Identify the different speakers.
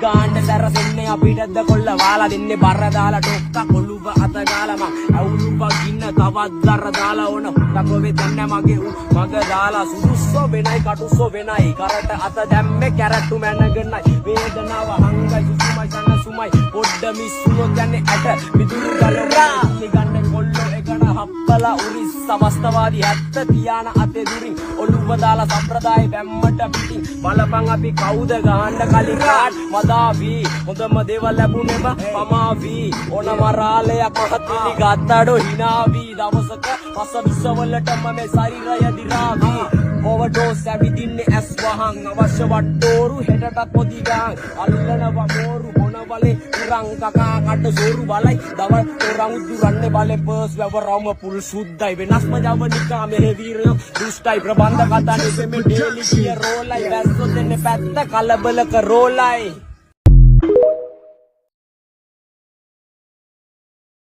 Speaker 1: ගාන්න සැරසෙන්නේ අපිටද කොල්ල වාලා දෙන්නේ බර දාලා ඩොක්ක කොළුව අත ගාලා මං ඇවුලුපක් ගින්න තවත් දර දාලා ඕන හොටකොවේ දැන්න මගේ මග දාලා සුදුස්සෝ වෙනයි කටුස්සෝ වෙනයි කරට අත දැම්මේ කැරට්ටු මැනගෙනයි වේදනාව හංගයි සුසුමයි සනසුමයි පොඩ්ඩ මිස්සුනොත් යන්නේ ඇට මිදුරු ගලවා නිගන්න කොල්ලෝ එකන හප්පලා උරිස් සමස්තවාදී ඇත්ත තියාන අතේ දුරින් ඔළුව දාලා සම්ප්‍රදාය බැම්මට පිටින් බලපන් අපි කවුද ගහන්න කලින් කාට් මදාවි හොඳම දේවල් ලැබුණේම පමාවි ඕන මරාලයක් මහත්විලි ගත්තඩෝ හිනාවි දවසක පස විසවලටම මේ ශරීරය දිරාවි ඕවර්ඩෝස් ඇවිදින්නේ ඇස් වහන් අවශ්‍ය වට්ටෝරු හෙටටත් පොදි ගාන් අල්ලනවා මෝරු මොනවලේ උරන් කකා කඩ සෝරු බලයි දවල් තොරන් උදුරන්නේ බලේ පර්ස් වැවරම පුල් සුද්දයි වෙනස්ම ජවනිකා මෙහෙ වීරයෝ දුෂ්ටයි ප්‍රබන්ධ කතා නෙමෙයි ඩේලි කිය රෝලයි වැස්සෝ දෙන්නේ පැත්ත කලබලක රෝලයි